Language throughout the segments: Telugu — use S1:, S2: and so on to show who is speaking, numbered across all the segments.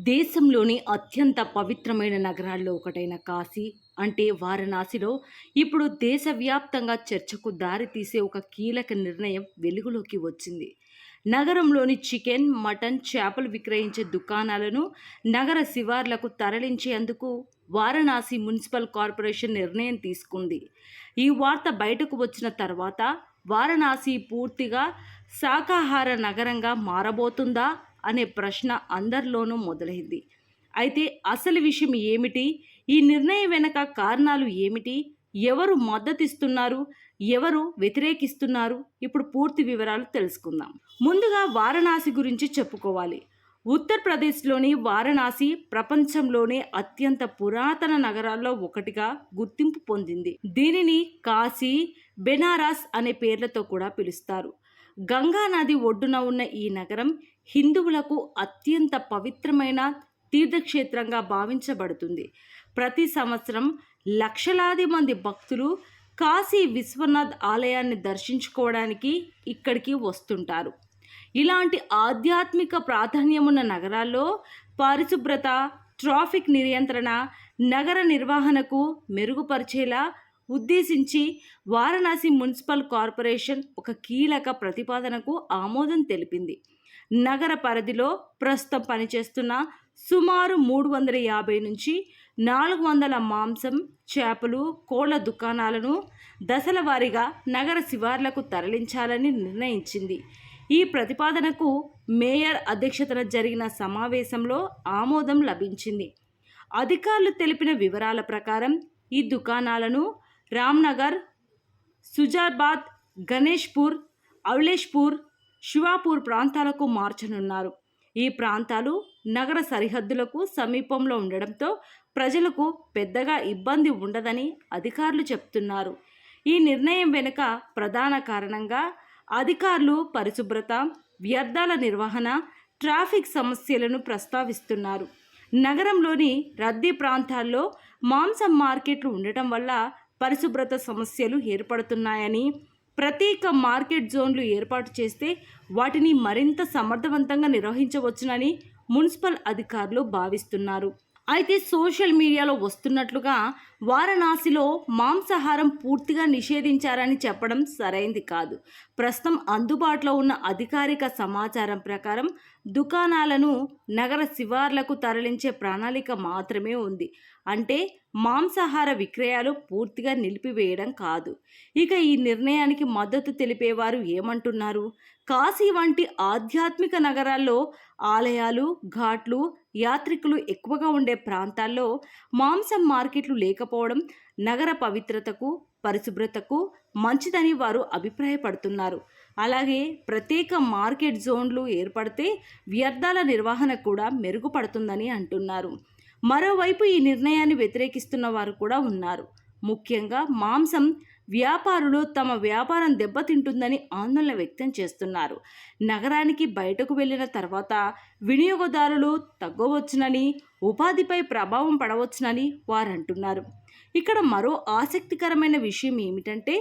S1: దేశంలోని అత్యంత పవిత్రమైన నగరాల్లో ఒకటైన కాశీ అంటే వారణాసిలో ఇప్పుడు దేశవ్యాప్తంగా చర్చకు దారితీసే ఒక కీలక నిర్ణయం వెలుగులోకి వచ్చింది. నగరంలోని చికెన్, మటన్, చేపలు విక్రయించే దుకాణాలను నగర శివార్లకు తరలించేందుకు వారణాసి మున్సిపల్ కార్పొరేషన్ నిర్ణయం తీసుకుంది. ఈ వార్త బయటకు వచ్చిన తర్వాత వారణాసి పూర్తిగా శాకాహార నగరంగా మారబోతుందా అనే ప్రశ్న అందరిలోనూ మొదలైంది. అయితే అసలు విషయం ఏమిటి? ఈ నిర్ణయం వెనక కారణాలు ఏమిటి? ఎవరు మద్దతిస్తున్నారు? ఎవరు వ్యతిరేకిస్తున్నారు? ఇప్పుడు పూర్తి వివరాలు తెలుసుకుందాం. ముందుగా వారణాసి గురించి చెప్పుకోవాలి. ఉత్తరప్రదేశ్లోని వారణాసి ప్రపంచంలోనే అత్యంత పురాతన నగరాల్లో ఒకటిగా గుర్తింపు పొందింది. దీనిని కాశీ, బెనారస్ అనే పేర్లతో కూడా పిలుస్తారు. గంగా నది ఒడ్డున ఉన్న ఈ నగరం హిందువులకు అత్యంత పవిత్రమైన తీర్థక్షేత్రంగా భావించబడుతుంది. ప్రతి సంవత్సరం లక్షలాది మంది భక్తులు కాశీ విశ్వనాథ్ ఆలయాన్ని దర్శించుకోవడానికి ఇక్కడికి వస్తుంటారు. ఇలాంటి ఆధ్యాత్మిక ప్రాధాన్యమున్న నగరాల్లో పరిశుభ్రత, ట్రాఫిక్ నియంత్రణ, నగర నిర్వహణకు మెరుగుపరిచేలా ఉద్దేశించి వారణాసి మున్సిపల్ కార్పొరేషన్ ఒక కీలక ప్రతిపాదనకు ఆమోదం తెలిపింది. నగర పరిధిలో ప్రస్తుతం పనిచేస్తున్న సుమారు 350 నుంచి 400 మాంసం, చేపలు, కోళ్ల దుకాణాలను దశల వారీగా నగర శివార్లకు తరలించాలని నిర్ణయించింది. ఈ ప్రతిపాదనకు మేయర్ అధ్యక్షతన జరిగిన సమావేశంలో ఆమోదం లభించింది. అధికారులు తెలిపిన వివరాల ప్రకారం ఈ దుకాణాలను రామ్నగర్, సుజాబాద్, గణేష్పూర్, ఔలేష్పూర్, శివాపూర్ ప్రాంతాలకు మార్చనున్నారు. ఈ ప్రాంతాలు నగర సరిహద్దులకు సమీపంలో ఉండడంతో ప్రజలకు పెద్దగా ఇబ్బంది ఉండదని అధికారులు చెప్తున్నారు. ఈ నిర్ణయం వెనుక ప్రధాన కారణంగా అధికారులు పరిశుభ్రత, వ్యర్థాల నిర్వహణ, ట్రాఫిక్ సమస్యలను ప్రస్తావిస్తున్నారు. నగరంలోని రద్దీ ప్రాంతాల్లో మాంసం మార్కెట్లు ఉండటం వల్ల పరిశుభ్రత సమస్యలు ఏర్పడుతున్నాయని, ప్రత్యేక మార్కెట్ జోన్లు ఏర్పాటు చేస్తే వాటిని మరింత సమర్థవంతంగా నిర్వహించవచ్చునని మున్సిపల్ అధికారులు భావిస్తున్నారు. అయితే సోషల్ మీడియాలో వస్తున్నట్లుగా వారణాసిలో మాంసాహారం పూర్తిగా నిషేధించారని చెప్పడం సరైంది కాదు. ప్రస్తుతం అందుబాటులో ఉన్న అధికారిక సమాచారం ప్రకారం దుకాణాలను నగర శివార్లకు తరలించే ప్రణాళిక మాత్రమే ఉంది. అంటే మాంసాహార విక్రయాలు పూర్తిగా నిలిపివేయడం కాదు. ఇక ఈ నిర్ణయానికి మద్దతు తెలిపేవారు ఏమంటున్నారు? కాశీ వంటి ఆధ్యాత్మిక నగరాల్లో ఆలయాలు, ఘాట్లు, యాత్రికులు ఎక్కువగా ఉండే ప్రాంతాల్లో మాంసం మార్కెట్లు లేకపోవడం నగర పవిత్రతకు, పరిశుభ్రతకు మంచిదని వారు అభిప్రాయపడుతున్నారు. అలాగే ప్రత్యేక మార్కెట్ జోన్లు ఏర్పడితే వ్యర్థాల నిర్వహణ కూడా మెరుగుపడుతుందని అంటున్నారు. మరోవైపు ఈ నిర్ణయాన్ని వ్యతిరేకిస్తున్న వారు కూడా ఉన్నారు. ముఖ్యంగా మాంసం వ్యాపారులు తమ వ్యాపారం దెబ్బతింటుందని ఆందోళన వ్యక్తం చేస్తున్నారు. నగరానికి బయటకు వెళ్ళిన తర్వాత వినియోగదారులు తగ్గవచ్చునని, ఉపాధిపై ప్రభావం పడవచ్చునని వారు అంటున్నారు. ఇక్కడ మరో ఆసక్తికరమైన విషయం ఏమిటంటే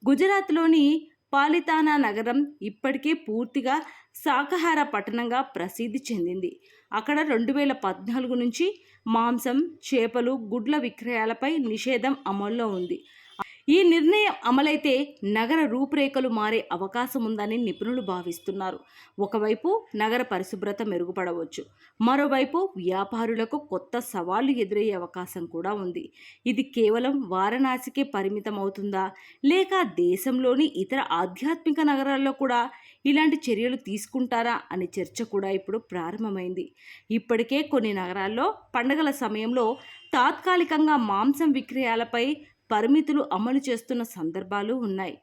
S1: గుజరాత్లోని పాలితానా నగరం ఇప్పటికే పూర్తిగా శాకాహార పట్టణంగా ప్రసిద్ధి చెందింది. అక్కడ 2014 నుంచి మాంసం, చేపలు, గుడ్ల విక్రయాలపై నిషేధం అమల్లో ఉంది. ఈ నిర్ణయం అమలైతే నగర రూపురేఖలు మారే అవకాశం ఉందని నిపుణులు భావిస్తున్నారు. ఒకవైపు నగర పరిశుభ్రత మెరుగుపడవచ్చు, మరోవైపు వ్యాపారులకు కొత్త సవాళ్లు ఎదురయ్యే అవకాశం కూడా ఉంది. ఇది కేవలం వారణాసికే పరిమితం అవుతుందా, లేక దేశంలోని ఇతర ఆధ్యాత్మిక నగరాల్లో కూడా ఇలాంటి చర్యలు తీసుకుంటారా అనే చర్చ కూడా ఇప్పుడు ప్రారంభమైంది. ఇప్పటికే కొన్ని నగరాల్లో పండుగల సమయంలో తాత్కాలికంగా మాంసం విక్రయాలపై పరిమితులు అమలు చేస్తున్న సందర్భాలు ఉన్నాయి.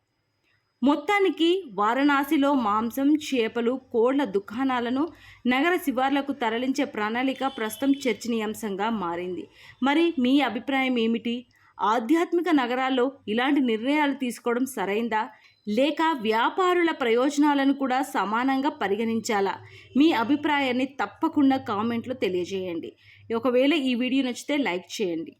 S1: మొత్తానికి వారణాసిలో మాంసం, చేపలు, కోళ్ల దుకాణాలను నగర శివార్లకు తరలించే ప్రణాళిక ప్రస్తుతం చర్చనీయాంశంగా మారింది. మరి మీ అభిప్రాయం ఏమిటి? ఆధ్యాత్మిక నగరాల్లో ఇలాంటి నిర్ణయాలు తీసుకోవడం సరైందా, లేక వ్యాపారుల ప్రయోజనాలను కూడా సమానంగా పరిగణించాలా? మీ అభిప్రాయాన్ని తప్పకుండా కామెంట్లో తెలియజేయండి. ఒకవేళ ఈ వీడియో నచ్చితే లైక్ చేయండి.